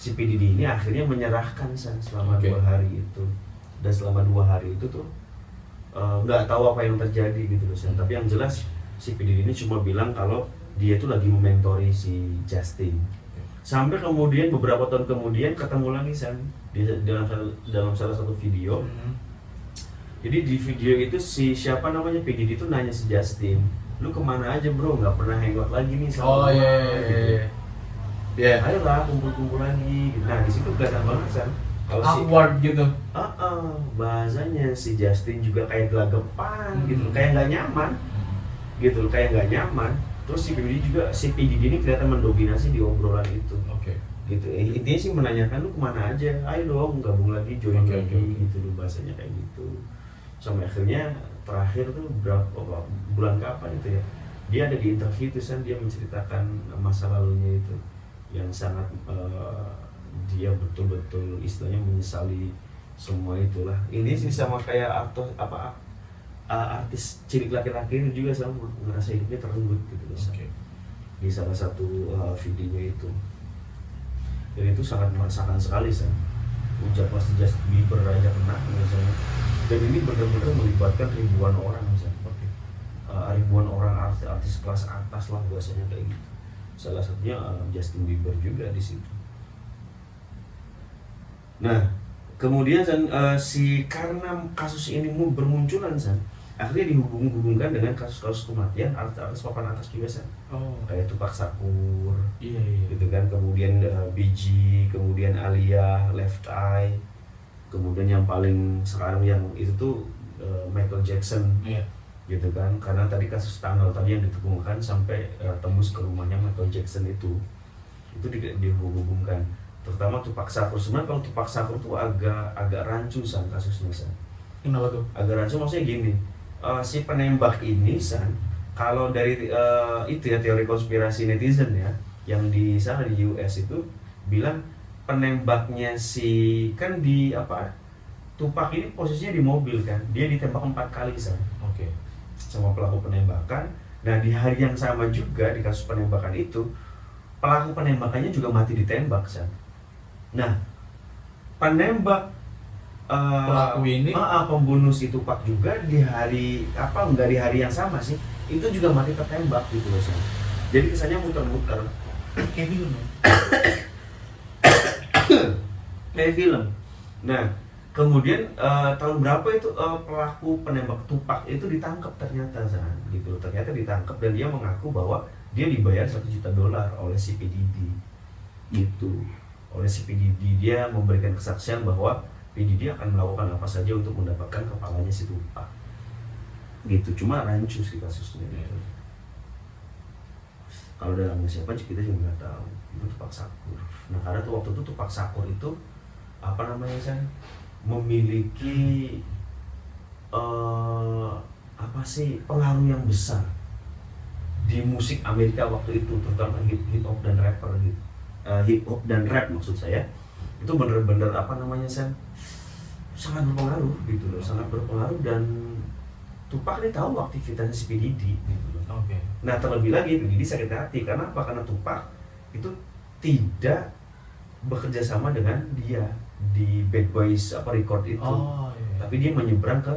si P Diddy ini. Akhirnya menyerahkan selama 2 hari itu. Dan selama 2 hari itu tuh nggak tahu apa yang terjadi gitu loh Tapi yang jelas si P Diddy ini cuma bilang kalau dia itu lagi mementori si Justin. Sampai kemudian beberapa tahun kemudian ketemu lagi dalam salah satu video. Jadi di video itu si siapa namanya P Diddy itu nanya si Justin, lu kemana aja bro, nggak pernah hangout lagi nih sama iya. Ayolah kumpul-kumpul lagi. Nah di situ kelihatan banget kalau awkward gitu. Bahasanya si Justin juga kayak gelagapan gitu, kayak nggak nyaman gitu, kayak nggak nyaman. Terus si P Diddy ini kelihatan mendominasi di obrolan itu. Gitu. Intinya sih menanyakan lu kemana aja, ayo dong gabung lagi, join lagi gitu loh, bahasanya kayak gitu. Sampai akhirnya terakhir tuh bulan kapan itu ya, dia ada di interview tuh dia menceritakan masa lalunya itu yang sangat dia betul-betul istilahnya menyesali semua itulah. Ini sih sama kayak artis cilik laki-laki itu juga sama, ngerasa hidupnya terenggut gitu loh di salah satu videonya itu. Dan itu sangat merasakan sekali ujar pasti Justin Bieber aja kena misalnya. Dan ini benar-benar melibatkan ribuan orang ribuan orang artis kelas atas lah biasanya kayak gitu. Salah satunya Justin Bieber juga di situ. Nah kemudian karena kasus ini bermunculan akhirnya dihubung-hubungkan dengan kasus-kasus kematian artis papan atas juga kayak Tupac Shakur, gitu kan, kemudian Bee Gees, kemudian Alia, Left Eye, kemudian yang paling sekarang yang itu tuh Michael Jackson, gitu kan, karena tadi kasus tunnel tadi yang ditemukan sampai tembus ke rumahnya Michael Jackson itu dihubung-hubungkan, terutama Tupac Shakur. Sebenarnya kalau Tupac Shakur tuh agak rancu kasusnya Kenapa tuh? Agak rancu maksudnya gini. Si penembak ini kalau dari itu ya teori konspirasi netizen ya yang di sana di US itu bilang penembaknya kan di Tupac ini posisinya di mobil kan, dia ditembak 4 kali sama pelaku penembakan. Nah di hari yang sama juga di kasus penembakan itu pelaku penembakannya juga mati ditembak Nah penembak pelaku ini pembunuh si Tupac juga di hari enggak di hari yang sama sih, itu juga mati tertembak gitu loh Jadi kesannya muter-muter kayak film kayak film. Nah kemudian tahun berapa itu pelaku penembak Tupac itu ditangkap ternyata ternyata ditangkap, dan dia mengaku bahwa dia dibayar $1 juta oleh si P Diddy gitu. Oleh si P Diddy dia memberikan kesaksian bahwa P Diddy akan melakukan apa saja untuk mendapatkan kepalanya si Tupac gitu. Cuma rancu sih kasusnya gitu. Kalau dalamnya siapa kita juga nggak tahu, itu Tupac Shakur. Nah karena tuh waktu itu Tupac Shakur itu memiliki pengaruh yang besar di musik Amerika waktu itu, terutama hip hop dan rapper hip hop dan rap maksud saya itu bener-bener apa namanya San, sangat berpengaruh gitu loh, sangat berpengaruh. Dan Tupac ini tahu aktivitasnya si P Diddy gitu loh. Oke. Nah terlebih lagi P Diddy sakit hati karena apa? Karena Tupac itu tidak bekerja sama dengan dia di Bad Boys apa record itu, Oh iya. tapi dia menyeberang ke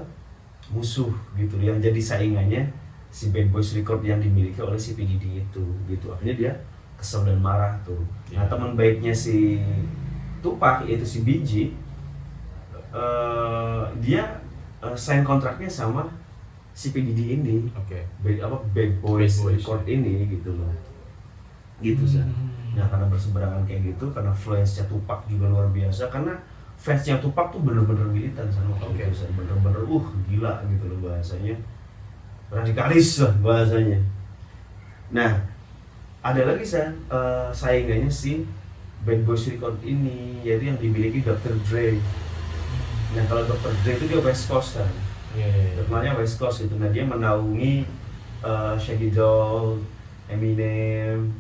musuh gitu yang jadi saingannya si Bad Boys record yang dimiliki oleh si P Diddy itu gitu. Akhirnya dia kesel dan marah tuh. Nah Iya. teman baiknya si Tupac yaitu si BG, dia sign kontraknya sama si P Diddy ini, Oke. Bad Boys Bad Boys, record ya. ini gitu loh, gitu San. Nah karena berseberangan kayak gitu, karena fansnya Tupac juga luar biasa, karena fansnya Tupac tuh bener-bener militan sama Oke. gitu San. Bener-bener gila gitu loh bahasanya, radikalis lah bahasanya. Nah ada lagi San, saingannya si Bad Boys Record ini, yaitu yang dimiliki Dr. Dre. Nah kalau Dr. Dre itu dia West Coast kan, Iya. terkenalnya West Coast itu. Nah dia menaungi Shaggy Dog, Eminem,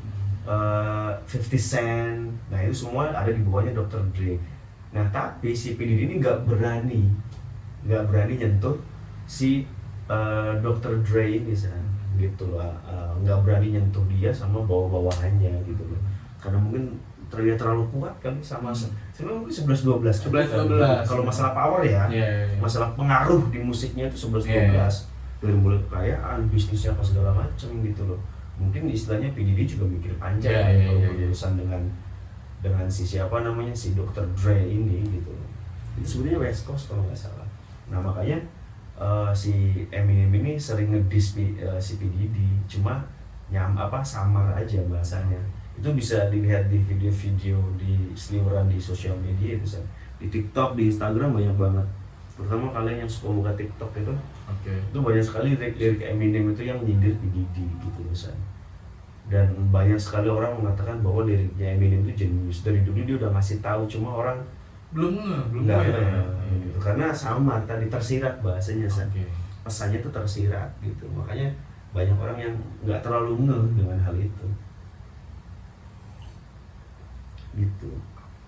50 Cent. Nah itu semua ada di bawahnya Dr. Dre. Nah tapi si P Diddy ini nggak berani nyentuh si Dr. Dre ini gitu lah, nggak berani nyentuh dia sama bawah-bawahannya gitu loh, karena mungkin terlihat terlalu kuat kan sama sebenarnya mungkin 11-12 11-12. kalau masalah power ya. Iya. Masalah pengaruh di musiknya itu 11-12, Iya. dari mulai kekayaan, bisnisnya apa segala macam gitu loh. Mungkin istilahnya P Diddy juga mikir panjang Iya, kan iya, kalau iya, berurusan dengan si siapa namanya si Dr. Dre ini gitu loh. Itu sebenarnya West Coast kalau nggak salah. Nah makanya si Eminem ini sering ngediss si P Diddy, cuma samar aja bahasanya. Itu bisa dilihat di video-video di seliweran di sosial media itu di TikTok, di Instagram banyak banget. Terutama kalian yang suka buka TikTok itu Oke. banyak sekali lirik Eminem itu yang nyindir P Diddy gitu loh San. Dan banyak sekali orang mengatakan bahwa liriknya Eminem itu jenius. Dari dulu dia udah ngasih tahu, cuma orang Belum nggak ya. gitu. Karena sama tadi tersirat bahasanya San. Oke. Pesannya tuh tersirat gitu. Makanya banyak orang yang nggak terlalu ngeh dengan hal itu. Gitu.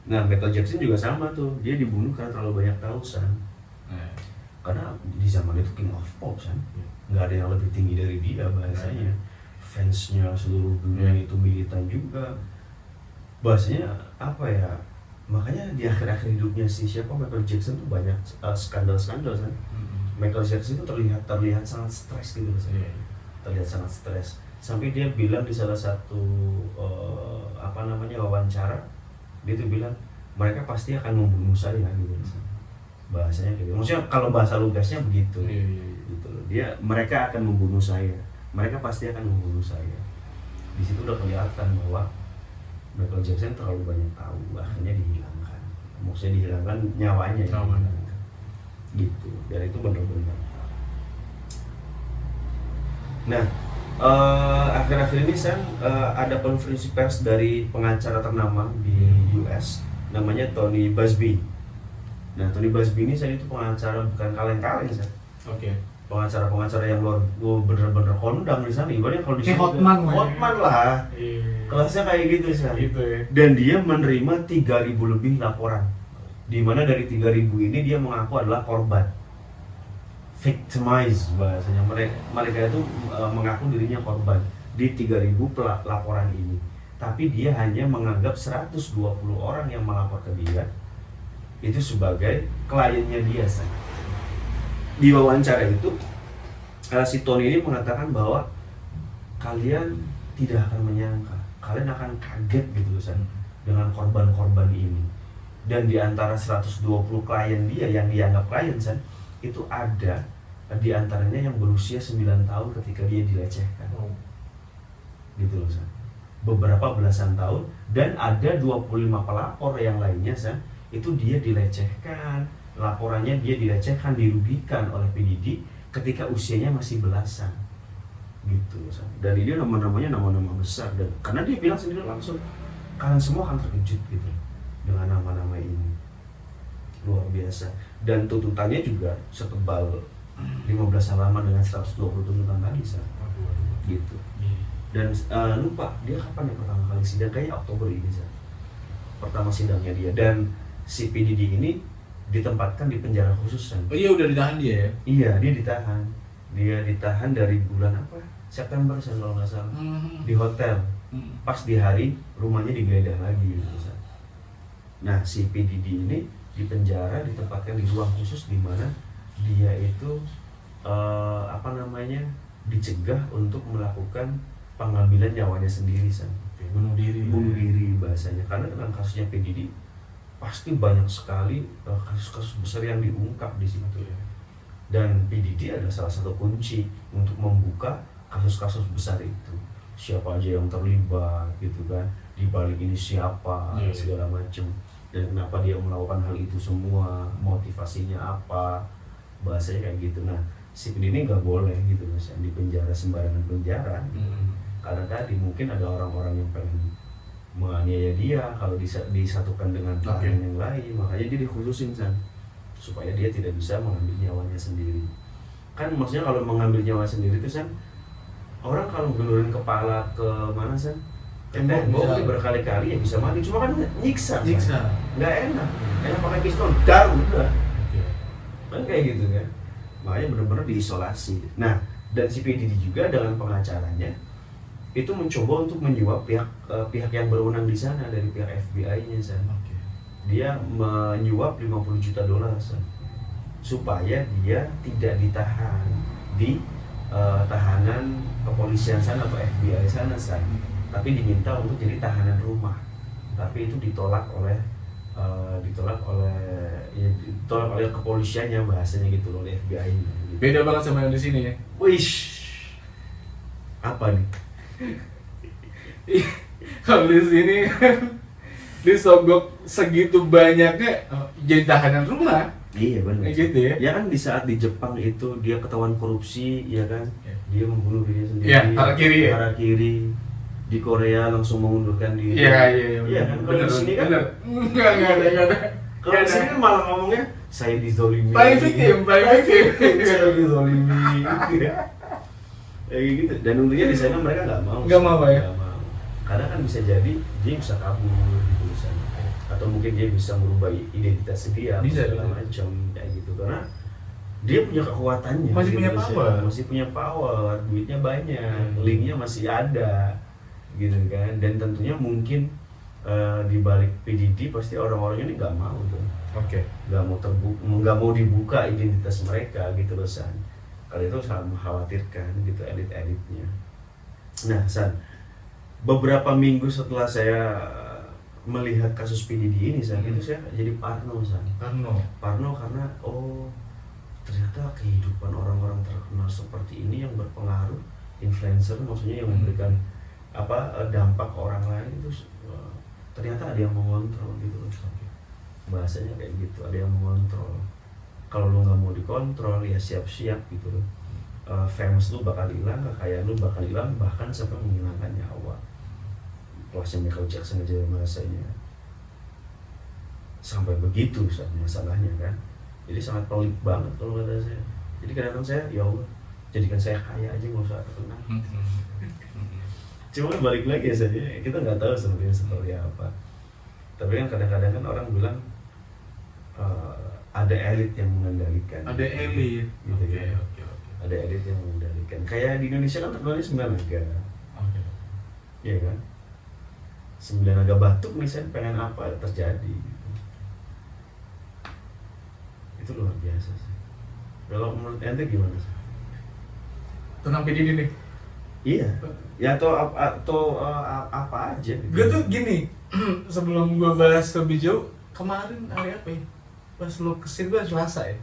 Nah Michael Jackson juga sama tuh, dia dibunuh karena terlalu banyak tahu San. Nah, Karena di zaman itu King of Pop San, nggak ada yang lebih tinggi dari dia bahasanya. Fansnya seluruh dunia itu militan juga. Bahasanya apa ya? Makanya di akhir-akhir hidupnya Michael Jackson tuh banyak skandal-skandal San. Michael Jackson itu terlihat sangat stres gitu San. Iya. Terlihat sangat stres. Sampai dia bilang di salah satu wawancara, dia tuh bilang mereka pasti akan membunuh saya gitu. Bahasanya gitu. Maksudnya kalau bahasa lugasnya begitu. Iya. Gitu loh. Mereka akan membunuh saya. Mereka pasti akan membunuh saya. Di situ udah kelihatan bahwa Michael Jackson terlalu banyak tahu, akhirnya dihilangkan. Maksudnya dihilangkan nyawanya. Gitu. Dan itu benar-benar. Nah, akhir-akhir ini ada konferensi pers dari pengacara ternama di US, namanya Tony Buzbee. Nah, Tony Buzbee ini itu pengacara bukan kaleng-kaleng Oke. pengacara yang luar bener-bener kondang di sana. Ibaratnya kalau di Kayak sini Hotman lah. Iya. Kelasnya kayak gitu Gitu ya. Dan dia menerima 3.000 lebih laporan. Di mana dari 3.000 ini dia mengaku adalah korban. Victimize bahasanya, mereka itu mengaku dirinya korban di 3.000 laporan ini. Tapi dia hanya menganggap 120 orang yang melapor ke dia itu sebagai kliennya dia. Di wawancara itu si Tony ini mengatakan bahwa kalian tidak akan menyangka, kalian akan kaget gitu dengan korban-korban ini. Dan di antara 120 klien dia yang dianggap klien itu ada di antaranya yang berusia 9 tahun ketika dia dilecehkan. Gitu loh beberapa belasan tahun, dan ada 25 pelapor yang lainnya itu dia dilecehkan, laporannya dia dilecehkan, dirugikan oleh P Diddy ketika usianya masih belasan gitu. Dan ini nama-namanya nama-nama besar, dan karena dia bilang sendiri langsung, kalian semua akan terkejut gitu dengan nama-nama ini, luar biasa. Dan tuntutannya juga setebal 15 halaman dengan 120 tuntutan tadi gitu. Dan lupa dia kapan ya pertama kali sidang, kayaknya Oktober ini pertama sidangnya dia. Dan si PDD ini ditempatkan di penjara khusus kan. Oh iya, udah ditahan dia ya? Iya, dia ditahan dari bulan apa, September San, kalau nggak salah, di hotel. Pas di hari rumahnya digeledah lagi gitu, San. Nah si PDD ini di penjara ditempatkan di ruang khusus di mana dia itu dicegah untuk melakukan pengambilan nyawanya sendiri, San. Bunuh diri bahasanya, karena dengan kasusnya PDD pasti banyak sekali kasus-kasus besar yang diungkap di situ. Dan PDD adalah salah satu kunci untuk membuka kasus-kasus besar itu. Siapa aja yang terlibat gitu kan, di balik ini siapa, segala macam, dan kenapa dia melakukan hal itu semua, motivasinya apa, bahasanya kayak gitu. Nah si PDD nggak boleh gitu Mas, di penjara sembarangan penjara. Karena tadi mungkin ada orang-orang yang pengen menganiaya dia kalau disatukan dengan tahanan yang lain, makanya dia dikhususin San, supaya dia tidak bisa mengambil nyawanya sendiri. Kan maksudnya kalau mengambil nyawa sendiri itu San, orang kalau gelurin kepala ke mana San, tembok berkali-kali ya bisa mati, cuma kan nyiksa. Nggak enak pakai pistol, dar udah. Kan kayak gitu kan, makanya benar-benar diisolasi. Nah dan si PDD juga dengan pengacaranya itu mencoba untuk menyuap pihak yang berwenang di sana, dari pihak FBI-nya San. Dia menyuap 50 juta dolar San, supaya dia tidak ditahan di tahanan kepolisian sana atau FBI sana San, tapi diminta untuk jadi tahanan rumah. Tapi itu ditolak oleh kepolisiannya, bahasanya gitu, oleh FBI-nya gitu. Beda banget sama yang di sini ya. Wish, apa nih? Kalau di sini disogok segitu banyaknya, jadi tahanan rumah. Iya benar. Gitu ya. Ya kan di saat di Jepang itu dia ketahuan korupsi, ya kan? Dia membunuh diri sendiri. Ya, harakiri ya. Harakiri. Di Korea langsung mengundurkan diri. Iya kan kalau di sini kan enggak ada. Kalau di sini kan malah ngomongnya saya dizolimi. Paling victim. Saya dizolimi. Kayak gitu. Dan untungnya di sana mereka nggak mau. Nggak mau. Karena kan bisa jadi dia bisa kabur gitu di sana. Atau mungkin dia bisa merubah identitas dia, segala macam kayak gitu. Karena dia punya kekuatannya. Masih punya power, duitnya banyak, linknya masih ada, gitu kan. Dan tentunya mungkin di balik PDD pasti orang-orang ini nggak mau tuh. Nggak mau dibuka identitas mereka gitu loh San. Kalau itu sangat mengkhawatirkan gitu elit-elitnya. Nah San, beberapa minggu setelah saya melihat kasus PDD ini San, itu saya jadi parno San. Parno karena ternyata kehidupan orang-orang terkenal seperti ini yang berpengaruh, influencer maksudnya, yang memberikan dampak ke orang lain itu ternyata ada yang mengontrol gitu loh. Bahasanya kayak gitu, ada yang mengontrol. Kalau lu nggak mau dikontrol ya siap-siap gitu loh. Famous lu bakal hilang, kekayaan lu bakal hilang, bahkan sampai menghilangkan nyawa. Kelasnya Michael Jackson aja rasanya sampai begitu masalahnya kan. Jadi sangat pelik banget kalau kata saya. Jadi kadang-kadang saya, ya Allah, jadikan saya kaya aja, nggak usah terkenal. Cuma balik lagi ya saya, kita nggak tahu sebenarnya seperti apa. Tapi kan kadang-kadang kan orang bilang ada elit yang mengendalikan. Ada elit. Gitu ya. Ada elit yang mengendalikan. Kayak di Indonesia kan terkenalnya 9 naga. Iya kan? 9 naga batuk misalnya pengen apa terjadi. Gitu. Itu luar biasa sih. Kalau menurut ente gimana sih? Tentang PDD nih? Iya. Ya atau apa aja gitu. Gue tuh gini, sebelum gue bahas lebih jauh, kemarin hari apa ya? Pas lu kesini gue Selasa ya?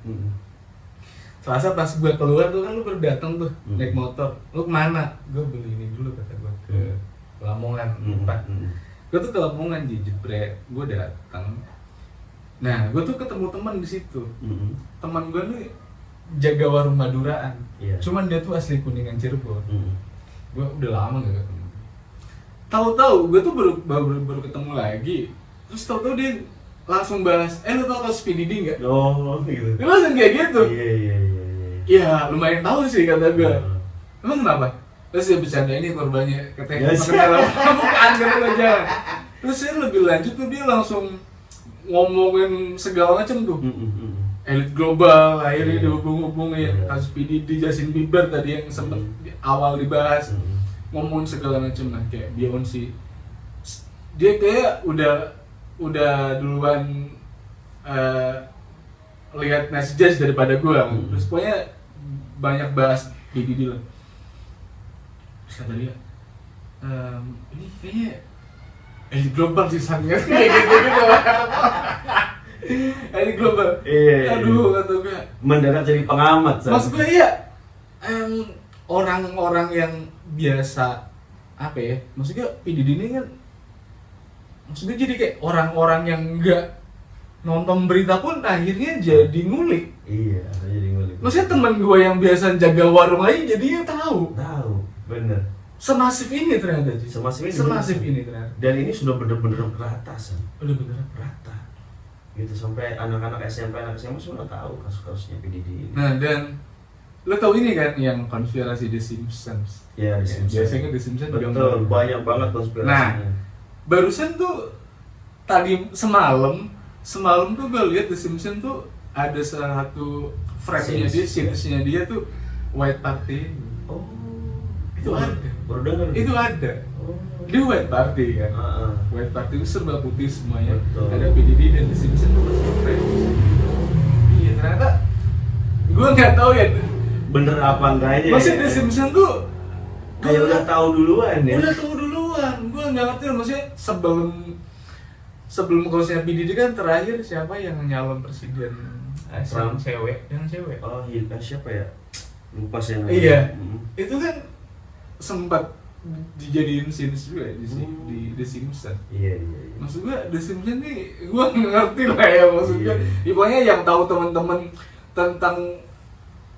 Selasa pas gue keluar tuh kan lu baru datang tuh, naik motor. Lu kemana? Gue beli ini dulu kata gue, ke Lamongan. Gue tuh ke Lamongan, jebret. Gue datang. Nah, gue tuh ketemu teman di situ. Teman gue nih jaga warung Maduraan. Cuman dia tuh asli Kuningan Cirebon. Gue udah lama gak ketemu. Tahu-tahu gue tuh baru ketemu lagi. Terus tahu-tahu dia langsung bahas, lu tau kasus PDD nggak? Gitu. Dia langsung kayak gitu. Iya. Ya lumayan tahu sih kata gue. Emang kenapa? Terus dia bercanda, ini korbannya katanya bukan, kata gue jangan. Terus dia lebih lanjut tuh, dia langsung ngomongin segala macam tuh. Elit global akhirnya dihubung-hubungin kasus PDD, Justin Bieber tadi yang sempat awal dibahas, ngomongin segala macam lah kayak Beyonce. Dia kayak udah duluan lihat Nas Jazz daripada gua. Terus pokoknya banyak bahas PDD lah. Terus kata dia, ini kayaknya elit global sih sangat kayak gitu. Elit global. Iya. Aduh, kata gue. Mendadak jadi pengamat. Maksud gue iya. Orang-orang yang biasa apa ya? Maksudnya PDD ini kan, maksudnya jadi kayak orang-orang yang enggak nonton berita pun akhirnya jadi ngulik. Iya, jadi ngulik. Maksudnya teman gue yang biasa jaga warung aja jadinya tahu. Tahu, bener. Semasif ini ternyata sih. Semasif ini ternyata. Dan ini sudah bener-bener rata, San. Udah beneran. Rata. Gitu sampai anak-anak SMP, anak SMA sudah tahu kasus-kasusnya PDD ini. Nah, dan lo tau ini kan yang konspirasi The Simpsons. Ya, The Simpsons. Biasanya The Simpsons Betul, gambar. banyak banget konspirasinya. Nah, barusan tuh tadi semalam tuh gue lihat The Simpsons tuh ada salah satu frame-nya dia, scenes-nya dia tuh White Party. Oh, Itu ada. Baru dengar. Itu ada. Oh. Dia White Party kan. Heeh. White Party itu serba putih semuanya. Betul. Ada PDD dan The Simpsons tuh masih frame. Iya, ternyata gue nggak tahu ya. Bener apa enggaknya? Maksudnya The Simpsons tuh kayak udah tahu duluan ya. Udah tahu duluan. Gue nggak ngerti maksudnya sebelum kasusnya PDD kan terakhir siapa yang nyalon presiden? Trump. Yang cewek. Oh, iya, siapa ya? Lupa sih namanya. Iya. Itu kan sempat dijadiin scenes juga ya di The Simpsons. Iya. Maksud gue The Simpsons nih gue ngerti lah ya maksud gue. Iya. Pokoknya yang tahu teman-teman tentang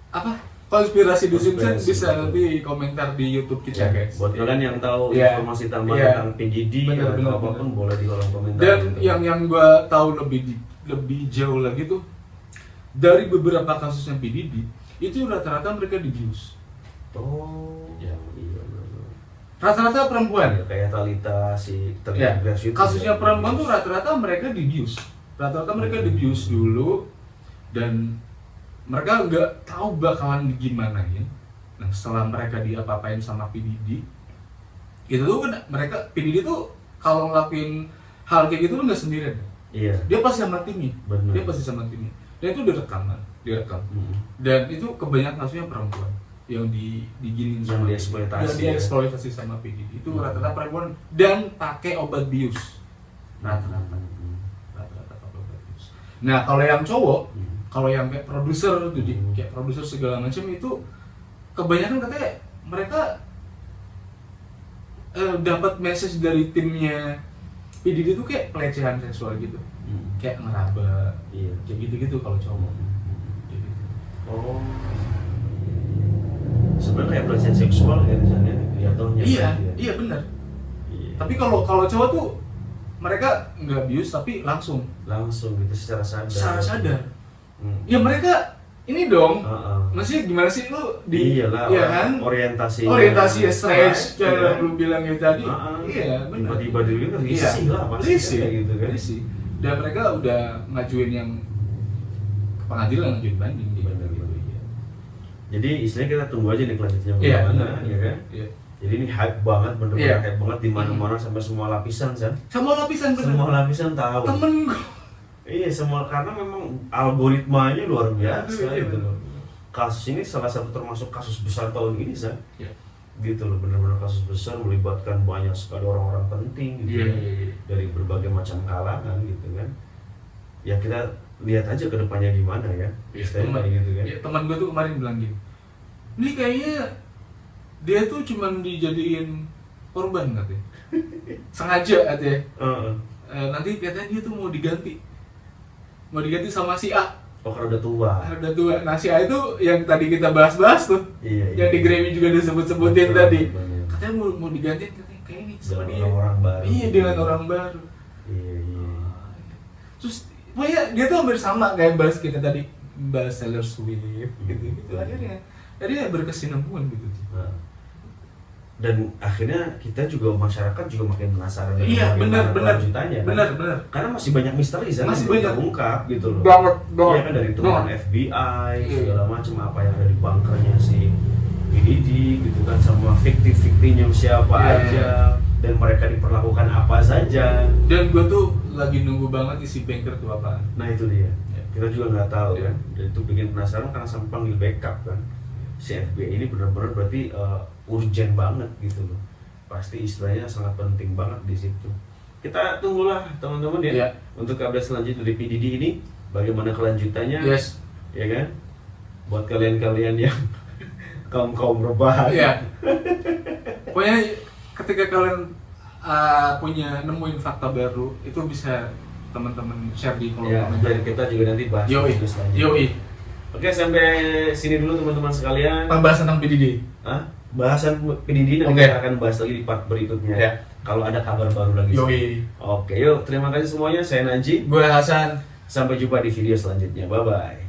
apa konspirasi The Simpsons bisa nanti komentar di YouTube kita guys. Buat kalian yang tahu Iya. informasi tambahan Iya. tentang PDD Bener, atau bener, apapun bener. boleh di kolom komentar. Dan gitu. yang gue tahu lebih jauh lagi tuh dari beberapa kasusnya PDD itu rata-rata mereka di-abuse. Oh, iya. Rata-rata perempuan. Ya, kayak Talita si Ya, Tergras itu. kasusnya perempuan tuh rata-rata mereka di-abuse. Rata-rata mereka di-abuse dulu dan mereka nggak tahu bakalan digimanain. Nah, setelah mereka diapa-apain sama PDD, itu tuh kan mereka PDD tuh kalau ngelakuin hal kayak gitu tuh nggak sendirian. Iya. Dia pasti sama timnya. Benar. Dia pasti sama timnya. Dan itu direkam. Mm. Dan itu kebanyakan kasusnya perempuan yang diginiin Yang sama dieksploitasi, yang dieksploitasi sama PDD. Itu rata-rata perempuan dan pakai obat bius. Rata-rata pakai obat bius. Nah, kalau yang cowok, kalau yang kayak produser tuh, kayak produser segala macam itu kebanyakan katanya mereka dapat message dari timnya PDD itu kayak pelecehan seksual gitu. Kayak ngeraba, Iya. kayak gitu-gitu kalau cowok. Kayak gitu. Oh. Sebenarnya kayak pelecehan seksual ya misalnya jatuhnya. Iya benar. Iya. Tapi kalau cowok tuh mereka nggak abuse tapi langsung Langsung gitu secara sadar. secara sadar. Hmm. Ya mereka ini dong. Heeh. Maksudnya gimana sih lu Iyalah, iya kan? orientasi Stretch kayak lu bilang gitu tadi. Iya, benar. Tiba-tiba dulu risih lah pasti Risih kayak gitu kan. Risih. Dan mereka udah ngajuin yang ke pengadilan, ngajuin banding gitu. Benar, Gitu, benar. iya. Jadi istilahnya kita tunggu aja nih kelanjutannya Iya, bagaimana, benar. ya kan? Iya. Jadi ini hype banget, bener-bener Iya. hype banget di mana-mana sampai semua lapisan, San. Sama lapisan bener. Semua lapisan tahu. Temen gua. Iya, semua karena memang algoritmanya luar biasa Aduh, iya, gitu loh. bener. Kasus ini salah satu termasuk kasus besar tahun ini, San. Iya. Gitu loh, bener-bener kasus besar melibatkan banyak sekali orang-orang penting gitu Iya, kan. iya, iya. Dari berbagai macam kalangan gitu kan. Ya kita lihat aja ke depannya gimana ya. Iya, Istilahnya kayak gitu kan. Iya, teman gue tuh kemarin bilang gini, ini kayaknya dia tuh cuman dijadiin korban katanya, sengaja katanya. Heeh. Nanti katanya dia tuh mau diganti sama si A. Oh, karena udah tua. Udah tua. Nah si A itu yang tadi kita bahas-bahas tuh, Iya, yang di Grammy juga disebut-sebutin Betul, tadi. betul. Katanya mau diganti, katanya kayak ini sama Dengan dia. orang-orang baru. Iya, dengan orang baru. Iya. Terus pokoknya dia tuh hampir sama kayak bahas kita tadi, bahas Taylor Swift gitu akhirnya berkesinambungan gitu. Nah, Dan akhirnya kita juga, masyarakat juga makin penasaran dengan Iya, bagaimana benar. kelanjutannya kan? Benar. Karena masih banyak misteri kan, Masih yang belum banyak. terungkap gitu loh. Banget. Iya kan, dari temuan FBI segala macam, apa yang ada di bunkernya si PDD gitu kan, sama fiktif-fiktifnya siapa Iya. aja, dan mereka diperlakukan apa saja. Dan gue tuh lagi nunggu banget isi banker tuh apaan. Nah itu dia, kita juga nggak tahu Iya. kan, dan itu bikin penasaran karena sampai panggil backup kan. Si FBI ini benar-benar berarti urgent banget gitu loh, pasti istilahnya sangat penting banget di situ. Kita tunggulah teman-teman ya, Iya. untuk update selanjutnya dari PDD ini, bagaimana kelanjutannya, Yes. ya kan? Buat kalian-kalian yang kaum rebahan. Iya. Pokoknya ketika kalian punya nemuin fakta baru, itu bisa teman-teman share di kolom Ya, komentar. dan kita juga nanti bahas Yoi. itu selanjutnya. Yoi. Oke, sampai sini dulu teman-teman sekalian. Pembahasan tentang PDD. Hah? Bahasan PDD nanti Oke. kita akan bahas lagi di part berikutnya. Ya. Kalau ada kabar baru lagi. Yoi. Oke, yuk terima kasih semuanya. Saya Najib. Gue Hasan. Sampai jumpa di video selanjutnya. Bye bye.